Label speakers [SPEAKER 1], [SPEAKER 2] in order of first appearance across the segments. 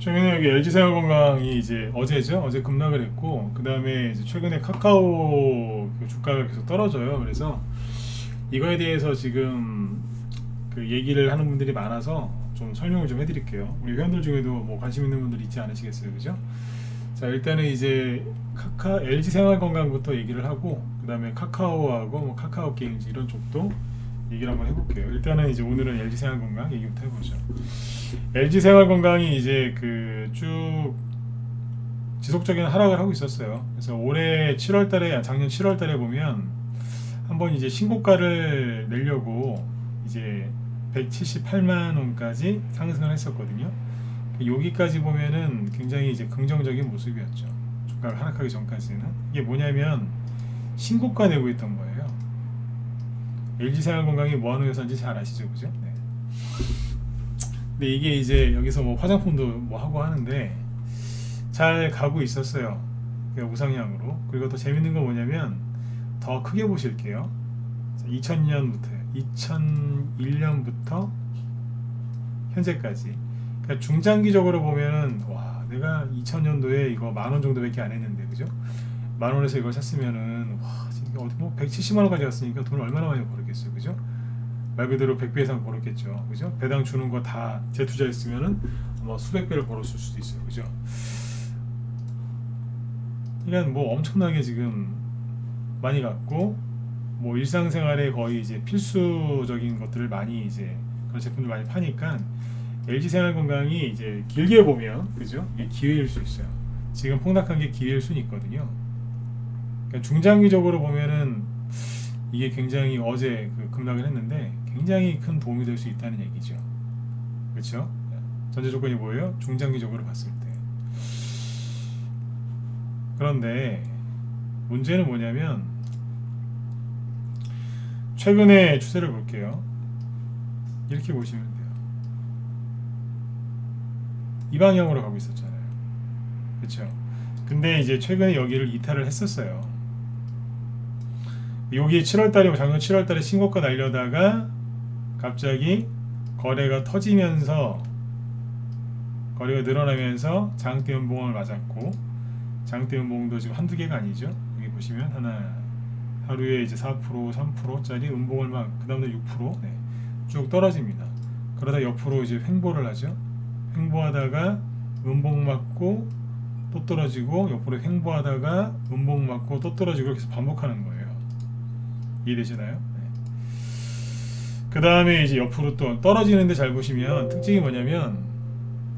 [SPEAKER 1] 최근에 여기 LG생활건강이 이제 어제죠? 어제 급락을 했고, 그 다음에 이제 최근에 카카오 그 주가가 계속 떨어져요. 그래서 이거에 대해서 지금 그 얘기를 하는 분들이 많아서 좀 설명을 좀 해드릴게요. 우리 회원들 중에도 뭐 관심 있는 분들 있지 않으시겠어요, 그죠? 자, 일단은 이제 LG생활건강부터 얘기를 하고, 그 다음에 카카오하고 뭐 카카오게임즈 이런 쪽도 얘기를 한번 해볼게요. 일단은 이제 오늘은 LG생활건강 얘기부터 해보죠. LG생활건강이 이제 그 쭉 지속적인 하락을 하고 있었어요. 그래서 올해 7월달에, 작년 7월달에 보면 한번 이제 신고가를 내려고 이제 178만 원까지 상승을 했었거든요. 여기까지 보면은 굉장히 이제 긍정적인 모습이었죠. 주가가 하락하기 전까지는. 이게 뭐냐면 신고가 내고 있던 거예요. LG생활건강이 뭐하는 회사인지 잘 아시죠, 그죠? 네. 근데 이게 이제 여기서 뭐 화장품도 뭐 하고 하는데 잘 가고 있었어요. 우상향으로. 그리고 더 재밌는 건 뭐냐면 더 크게 보실게요. 2000년부터요. 2001년부터 현재까지. 그러니까 중장기적으로 보면은 와, 내가 2000년도에 이거 10,000원 정도밖에 안 했는데, 그죠? 10,000원에서 이걸 샀으면은 와, 지금 어디 뭐 170만 원까지 갔으니까 돈 얼마나 많이 벌었겠어요, 그죠? 말 그대로 100배 이상 벌었겠죠, 그죠? 배당 주는 거 다 재투자했으면은 아마 수백 배를 벌었을 수도 있어요, 그죠? 그러니까 뭐 엄청나게 지금 많이 갔고, 뭐 일상생활에 거의 이제 필수적인 것들을 많이 이제 그런 제품들 많이 파니까 LG생활건강이 이제 길게 보면, 그죠? 이게 기회일 수 있어요. 지금 폭락한 게 기회일 수는 있거든요. 그러니까 중장기적으로 보면은 이게 굉장히 어제 그 급락을 했는데 굉장히 큰 도움이 될 수 있다는 얘기죠. 그렇죠? 전제 조건이 뭐예요? 중장기적으로 봤을 때. 그런데 문제는 뭐냐면 최근의 추세를 볼게요. 이렇게 보시면 돼요. 이 방향으로 가고 있었잖아요. 그렇죠? 근데 이제 최근에 여기를 이탈을 했었어요. 여기 7월달에, 작년 7월달에 신고가 날려다가 갑자기 거래가 터지면서, 거래가 늘어나면서 장대 연봉을 맞았고, 장대 연봉도 지금 한두 개가 아니죠. 여기 보시면 하루에 이제 4%, 3%짜리 연봉을 막, 그 다음에 6%, 네, 쭉 떨어집니다. 그러다 옆으로 이제 횡보를 하죠. 횡보하다가 연봉 맞고 또 떨어지고, 옆으로 횡보하다가 연봉 맞고 또 떨어지고, 이렇게 해서 반복하는 거예요. 이해되시나요? 네. 그 다음에 이제 옆으로 또 떨어지는데, 잘 보시면 특징이 뭐냐면,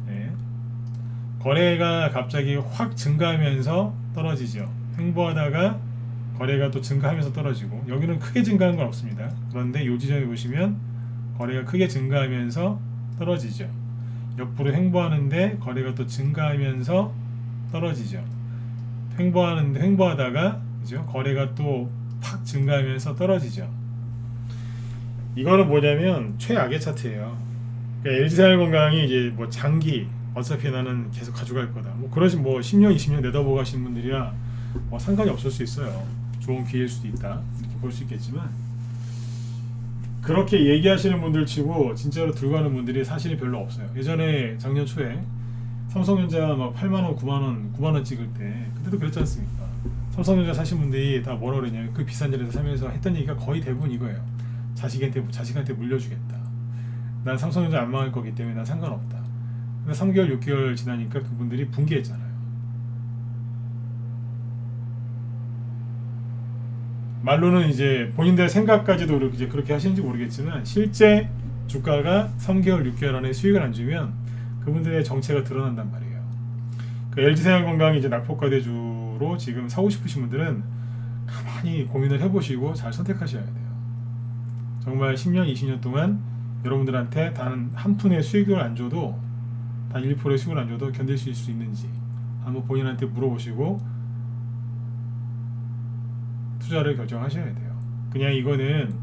[SPEAKER 1] 네, 거래가 갑자기 확 증가하면서 떨어지죠. 횡보하다가 거래가 또 증가하면서 떨어지고, 여기는 크게 증가한 건 없습니다. 그런데 이 지점에 보시면 거래가 크게 증가하면서 떨어지죠. 옆으로 횡보하는데 거래가 또 증가하면서 떨어지죠. 횡보하다가, 그죠? 거래가 또 팍 증가하면서 떨어지죠. 이거는 뭐냐면 최악의 차트예요. 그러니까 LG생활건강이 이제 뭐 장기 어차피 나는 계속 가져갈 거다, 뭐 그러신 뭐 10년 20년 내다보고 하시는 분들이야 뭐 상관이 없을 수 있어요. 좋은 기회일 수도 있다, 이렇게 볼 수 있겠지만, 그렇게 얘기하시는 분들 치고 진짜로 들고 가는 분들이 사실이 별로 없어요. 예전에 작년 초에 삼성전자 막 8만원 9만원 찍을 때, 그때도 그랬지 않습니까? 삼성전자 사신 분들이 다 뭐라 그랬냐면, 그 비싼 자리에서 사면서 했던 얘기가 거의 대부분 이거예요. 자식한테 물려주겠다. 난 삼성전자 안 망할 거기 때문에 난 상관없다. 근데 3개월 6개월 지나니까 그분들이 붕괴했잖아요. 말로는 이제 본인들의 생각까지도 이제 그렇게 하시는지 모르겠지만, 실제 주가가 3개월 6개월 안에 수익을 안 주면 그분들의 정체가 드러난단 말이에요. 그 LG생활건강이 이제 낙폭과대주로 지금 사고 싶으신 분들은 가만히 고민을 해보시고 잘 선택하셔야 돼요. 정말 10년 20년 동안 여러분들한테 단 한 푼의 수익을 안 줘도, 단 1%의 수익을 안 줘도 견딜 수 있는지 한번 본인한테 물어보시고 투자를 결정하셔야 돼요. 그냥 이거는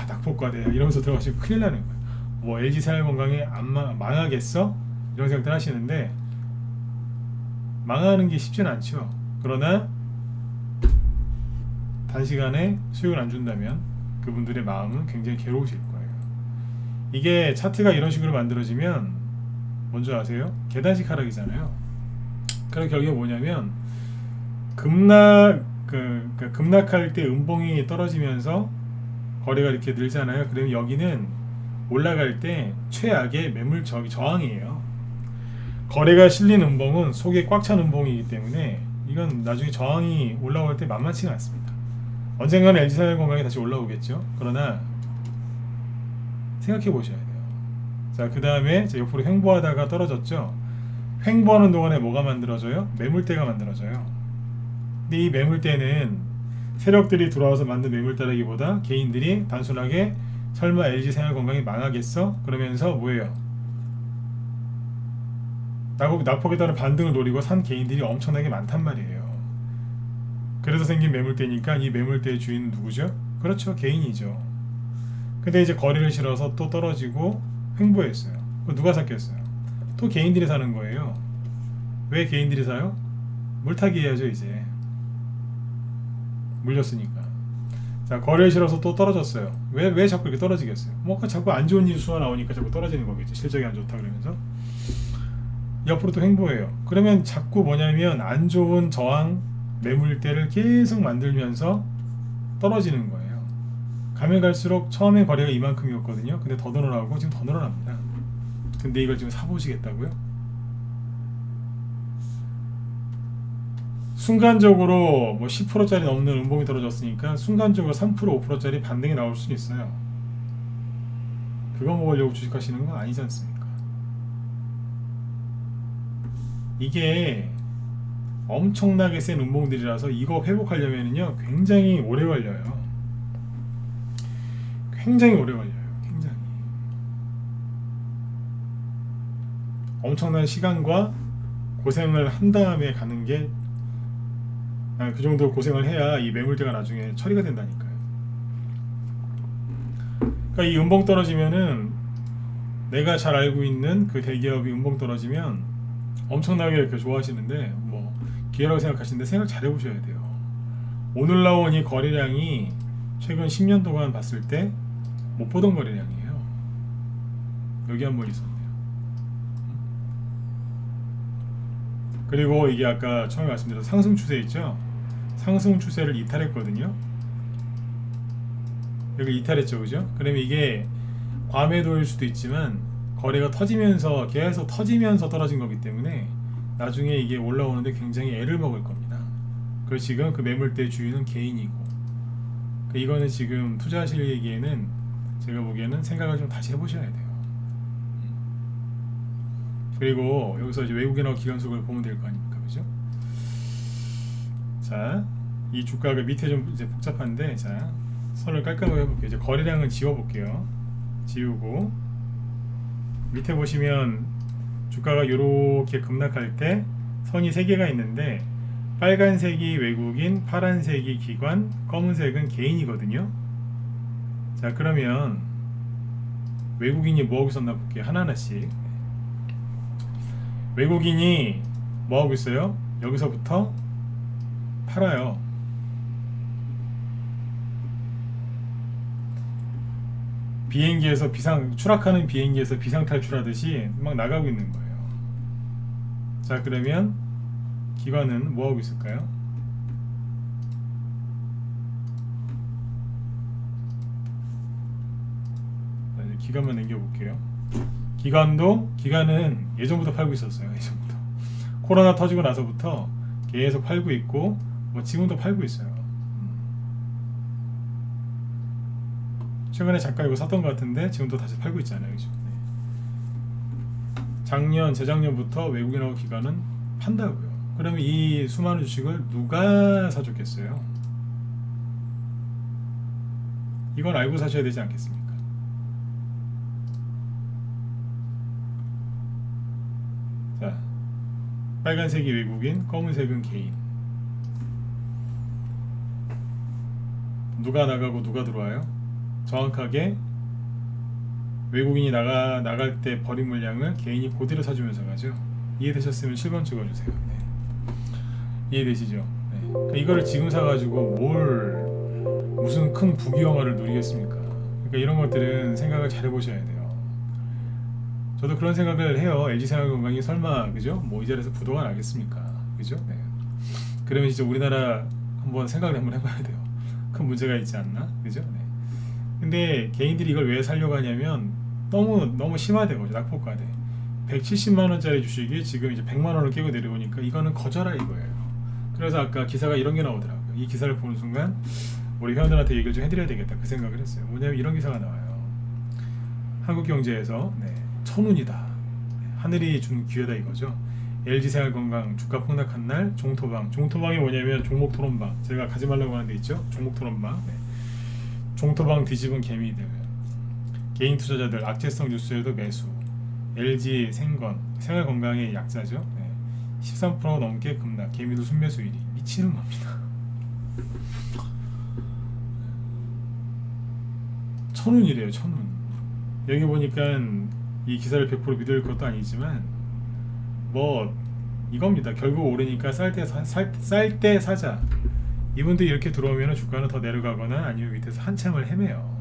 [SPEAKER 1] 낙폭과대야 이러면서 들어가시면 큰일 나는 거예요. 뭐 LG생활건강이 안 망하겠어? 이런 생각들 하시는데, 망하는 게 쉽지는 않죠. 그러나 단시간에 수익을 안 준다면 그분들의 마음은 굉장히 괴로우실 거예요. 이게 차트가 이런 식으로 만들어지면 뭔지 아세요? 계단식 하락이잖아요. 그럼 결국에 뭐냐면 급락할 때 음봉이 떨어지면서 거래가 이렇게 늘잖아요. 그러면 여기는 올라갈 때 최악의 매물 저항이에요. 거래가 실린 음봉은 속에 꽉 찬 음봉이기 때문에 이건 나중에 저항이 올라올 때 만만치가 않습니다. 언젠가는 LG생활건강이 다시 올라오겠죠. 그러나 생각해 보셔야 돼요. 자, 그 다음에 옆으로 횡보하다가 떨어졌죠. 횡보하는 동안에 뭐가 만들어져요? 매물대가 만들어져요. 근데 이 매물대는 세력들이 들어와서 만든 매물대라기보다 개인들이 단순하게 설마 LG생활건강이 망하겠어? 그러면서 뭐예요? 낙폭에 따른 반등을 노리고 산 개인들이 엄청나게 많단 말이에요. 그래서 생긴 매물대니까 이 매물대의 주인은 누구죠? 그렇죠, 개인이죠. 근데 이제 거래를 실어서 또 떨어지고 횡보했어요. 그럼 누가 샀겠어요? 또 개인들이 사는 거예요. 왜 개인들이 사요? 물타기 해야죠. 이제 물렸으니까. 자, 거래를 실어서 또 떨어졌어요. 왜 자꾸 이렇게 떨어지겠어요? 뭔가 자꾸 안 좋은 뉴스가 나오니까 자꾸 떨어지는 거겠죠. 실적이 안 좋다 그러면서 옆으로 또 횡보해요. 그러면 자꾸 뭐냐면 안 좋은 저항 매물대를 계속 만들면서 떨어지는 거예요. 가면 갈수록 처음엔 거래가 이만큼이었거든요. 근데 더 늘어나고 지금 더 늘어납니다. 근데 이걸 지금 사보시겠다고요? 순간적으로 뭐 10%짜리 넘는 음봉이 떨어졌으니까 순간적으로 3% 5%짜리 반등이 나올 수 있어요. 그거 먹으려고 주식하시는 건 아니지 않습니까? 이게 엄청나게 센 음봉들이라서 이거 회복하려면요 굉장히 오래 걸려요. 굉장히 오래 걸려요. 굉장히 엄청난 시간과 고생을 한 다음에 가는 게 그 정도 고생을 해야 이 매물대가 나중에 처리가 된다니까요. 그러니까 이 음봉 떨어지면은 내가 잘 알고 있는 그 대기업이 음봉 떨어지면 엄청나게 이렇게 좋아하시는데 뭐 기회라고 생각하시는데 생각 잘 해보셔야 돼요. 오늘 나온 이 거래량이 최근 10년 동안 봤을 때 못 보던 거래량이에요. 여기 한번 있었네요. 그리고 이게 아까 처음에 말씀드린 상승 추세 있죠? 상승 추세를 이탈했거든요. 여기 이탈했죠, 그죠? 그러면 이게 과매도일 수도 있지만 거래가 터지면서 계속 터지면서 떨어진 거기 때문에 나중에 이게 올라오는데 굉장히 애를 먹을 겁니다. 그래서 지금 그 매물대 주인은 개인이고 이거는 지금 투자하시기에는 제가 보기에는 생각을 좀 다시 해보셔야 돼요. 그리고 여기서 이제 외국인하고 기관수급을 보면 될 거 아닙니까, 그죠? 자, 이 주가가 밑에 좀 이제 복잡한데, 자, 선을 깔끔하게 해볼게요. 이제 거래량은 지워볼게요. 지우고 밑에 보시면 주가가 이렇게 급락할 때 선이 3개가 있는데 빨간색이 외국인, 파란색이 기관, 검은색은 개인이거든요. 자, 그러면 외국인이 뭐하고 있었나 볼게요. 하나하나씩. 외국인이 뭐하고 있어요? 여기서부터 팔아요. 비행기에서 추락하는 비행기에서 비상탈출하듯이 막 나가고 있는 거예요. 자, 그러면 기관은 뭐하고 있을까요? 자, 이제 기관만 남겨볼게요. 기관은 예전부터 팔고 있었어요. 예전부터 코로나 터지고 나서부터 계속 팔고 있고 뭐 지금도 팔고 있어요. 최근에 잠깐 이거 샀던 것 같은데 지금도 다시 팔고 있잖아요. 그죠? 네. 재작년부터 외국인하고 기관은 판다고요. 그러면 이 수많은 주식을 누가 사줬겠어요? 이건 알고 사셔야 되지 않겠습니까? 자, 빨간색이 외국인, 검은색은 개인. 누가 나가고 누가 들어와요? 정확하게 외국인이 나갈 때 버린 물량을 개인이 그대로 사주면서 가죠. 이해되셨으면 7번 찍어주세요. 네. 이해되시죠? 네. 그러니까 이거를 지금 사가지고 무슨 큰 부귀영화를 누리겠습니까? 그러니까 이런 것들은 생각을 잘 해보셔야 돼요. 저도 그런 생각을 해요. LG생활건강이 설마 그죠? 뭐 이 자리에서 부도가 나겠습니까? 그죠? 네. 그러면 진짜 우리나라 한번 생각을 한번 해봐야 돼요. 큰 문제가 있지 않나? 그죠? 네. 근데 개인들이 이걸 왜 살려고 하냐면 너무 심하대 거죠. 낙폭과대. 170만 원짜리 주식이 지금 이제 100만 원을 깨고 내려오니까 이거는 거절하 이거예요. 그래서 아까 기사가 이런 게 나오더라고요. 이 기사를 보는 순간 우리 회원들한테 얘기를 좀 해드려야 되겠다 그 생각을 했어요. 뭐냐면 이런 기사가 나와요. 한국경제에서 네, 천운이다. 하늘이 준 기회다 이거죠. LG생활건강 주가 폭락한 날 종토방. 종토방이 뭐냐면 종목토론방. 제가 가지 말라고 하는 데 있죠. 종목토론방. 네. 종토방 뒤집은 개미들. 개인 투자자들 악재성 뉴스에도 매수. LG 생건 생활건강의 약자죠. 네. 13% 넘게 급락. 개미들 순매수 1위. 미치는 겁니다. 천운이래요. 천운. 여기 보니까 이 기사를 100% 믿을 것도 아니지만 뭐 이겁니다. 결국 오르니까 쌀 때 사자. 이분들이 이렇게 들어오면 주가는 더 내려가거나 아니면 밑에서 한참을 헤매요.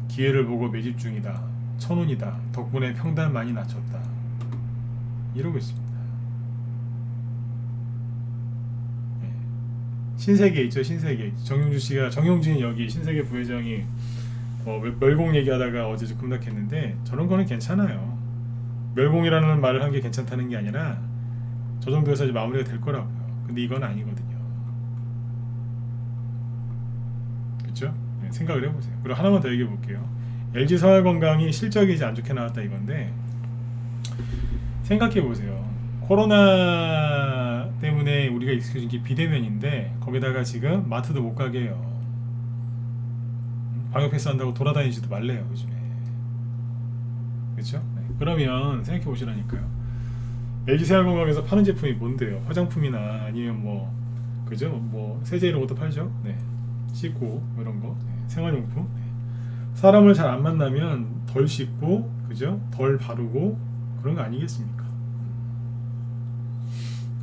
[SPEAKER 1] 기회를 보고 매집 중이다. 천운이다. 덕분에 평단 많이 낮췄다. 이러고 있습니다. 네. 신세계 있죠. 신세계. 정용진 여기 신세계 부회장이 멸공 얘기하다가 어제 좀 급락했는데 저런 거는 괜찮아요. 멸공이라는 말을 한 게 괜찮다는 게 아니라 저 정도에서 이제 마무리가 될 거라고요. 근데 이건 아니거든요. 그렇죠? 네, 생각을 해보세요. 그리고 하나만 더 얘기해 볼게요. LG생활건강이 실적이 이제 안 좋게 나왔다 이건데 생각해 보세요. 코로나 때문에 우리가 익숙해진 게 비대면인데 거기다가 지금 마트도 못 가게 해요. 방역 패스한다고 돌아다니지도 말래요 요즘에. 그렇죠? 네. 그러면 생각해 보시라니까요. LG생활건강에서 파는 제품이 뭔데요? 화장품이나 아니면 뭐 그죠? 뭐 세제 이런 것도 팔죠. 네. 씻고 이런 거, 네. 생활용품. 네. 사람을 잘 안 만나면 덜 씻고 그죠? 덜 바르고 그런 거 아니겠습니까?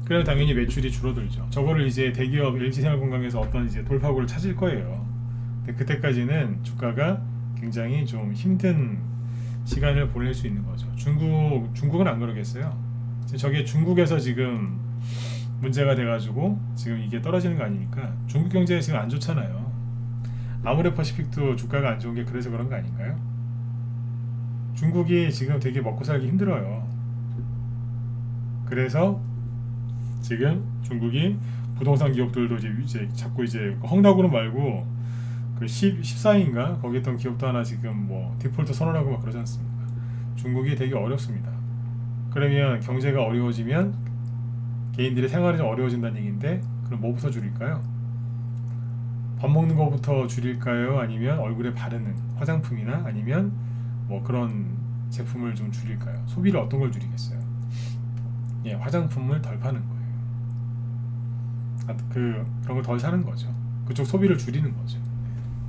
[SPEAKER 1] 그래야 당연히 매출이 줄어들죠. 저거를 이제 대기업 LG생활건강에서 어떤 이제 돌파구를 찾을 거예요. 근데 그때까지는 주가가 굉장히 좀 힘든 시간을 보낼 수 있는 거죠. 중국은 안 그러겠어요. 저게 중국에서 지금 문제가 돼가지고 지금 이게 떨어지는 거 아니니까 중국 경제가 지금 안 좋잖아요. 아모레퍼시픽도 주가가 안 좋은 게 그래서 그런 거 아닌가요? 중국이 지금 되게 먹고 살기 힘들어요. 그래서 지금 중국이 부동산 기업들도 이제 자꾸 이제 헝다그룹 말고 그 14인가 거기 있던 기업도 하나 지금 뭐 디폴트 선언하고 막 그러지 않습니까? 중국이 되게 어렵습니다. 그러면 경제가 어려워지면 개인들의 생활이 좀 어려워진다는 얘기인데 그럼 뭐부터 줄일까요? 밥 먹는 거부터 줄일까요? 아니면 얼굴에 바르는 화장품이나 아니면 뭐 그런 제품을 좀 줄일까요? 소비를 어떤 걸 줄이겠어요? 예, 화장품을 덜 파는 거예요. 그런 걸 덜 사는 거죠. 그쪽 소비를 줄이는 거죠.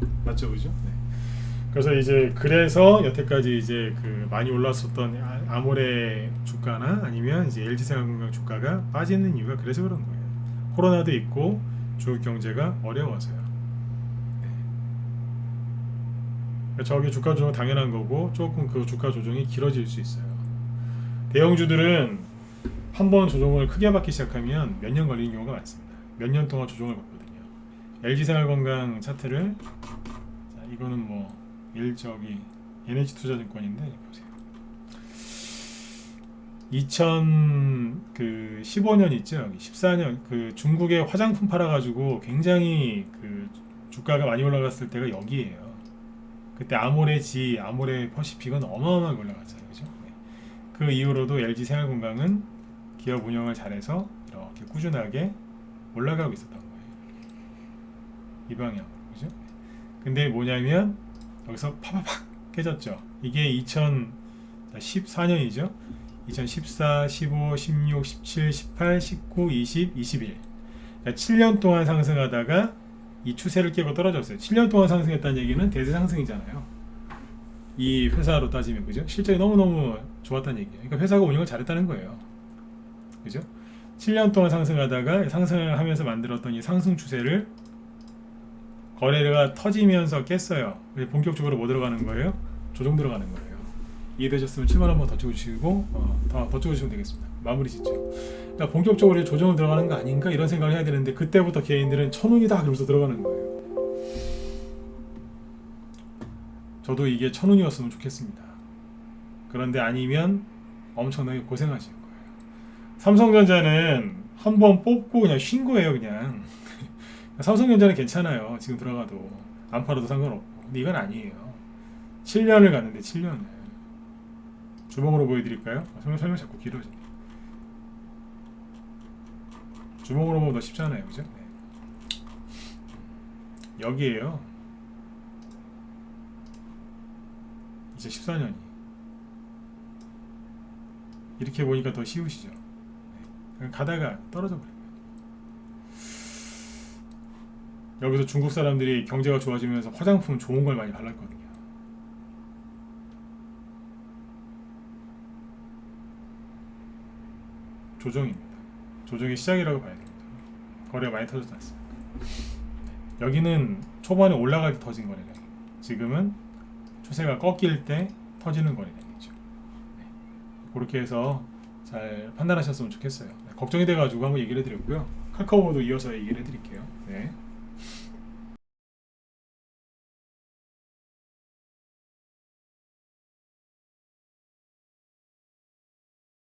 [SPEAKER 1] 네. 맞죠, 그죠? 네. 그래서 여태까지 이제 그 많이 올랐었던 아모레 주가나 아니면 이제 LG생활건강 주가가 빠지는 이유가 그래서 그런 거예요. 코로나도 있고 중국 경제가 어려워서요. 네. 저기 주가 조정 당연한 거고 조금 그 주가 조정이 길어질 수 있어요. 대형주들은 한번 조정을 크게 받기 시작하면 몇 년 걸리는 경우가 많습니다. 몇 년 동안 조정을 받거든요. LG생활건강 차트를 자, 이거는 뭐 NH투자증권인데 보세요. 2015년 있죠. 14년 그 중국에 화장품 팔아가지고 굉장히 그 주가가 많이 올라갔을 때가 여기에요. 그때 아모레퍼시픽은 어마어마하게 올라갔잖아요, 그죠? 네. 그 이후로도 LG생활건강은 기업 운영을 잘해서 이렇게 꾸준하게 올라가고 있었던 거예요. 이 방향, 그죠? 근데 뭐냐면 여기서 파파팍 깨졌죠. 이게 2014년이죠. 2014, 15, 16, 17, 18, 19, 20, 21. 그러니까 7년 동안 상승하다가 이 추세를 깨고 떨어졌어요. 7년 동안 상승했다는 얘기는 대세 상승이잖아요. 이 회사로 따지면 그죠? 실적이 너무너무 좋았다는 얘기예요. 그러니까 회사가 운영을 잘했다는 거예요. 그죠? 7년 동안 상승하다가 상승을 하면서 만들었던 이 상승 추세를 거래가 터지면서 깼어요. 본격적으로 뭐 들어가는 거예요? 조정 들어가는 거예요. 이해되셨으면 7번 한번 더 찍어주시고 더 찍어주시면 되겠습니다. 마무리 짓죠. 그러니까 본격적으로 조정을 들어가는 거 아닌가 이런 생각을 해야 되는데 그때부터 개인들은 1000원이다 그러면서 들어가는 거예요. 저도 이게 1000원이었으면 좋겠습니다. 그런데 아니면 엄청나게 고생하실 거예요. 삼성전자는 한번 뽑고 그냥 쉰 거예요. 그냥 삼성전자는 괜찮아요. 지금 들어가도 안 팔아도 상관없고. 근데 이건 아니에요. 7년을 갔는데 7년을 주먹으로 보여드릴까요? 설명 자꾸 길어져. 주먹으로 보면 더 쉽잖아요, 그죠? 네. 여기에요. 2014년이 이렇게 보니까 더 쉬우시죠? 네. 가다가 떨어져 버려요. 여기서 중국 사람들이 경제가 좋아지면서 화장품 좋은 걸 많이 발랐거든요. 조정입니다. 조정의 시작이라고 봐야 됩니다. 거래가 많이 터졌지 않습니까? 여기는 초반에 올라갈 때 터진 거래량이에요. 지금은 추세가 꺾일 때 터지는 거래량이죠. 네. 그렇게 해서 잘 판단하셨으면 좋겠어요. 네. 걱정이 돼가지고 한번 얘기를 해드렸고요. 카카오도 이어서 얘기를 해드릴게요. 네.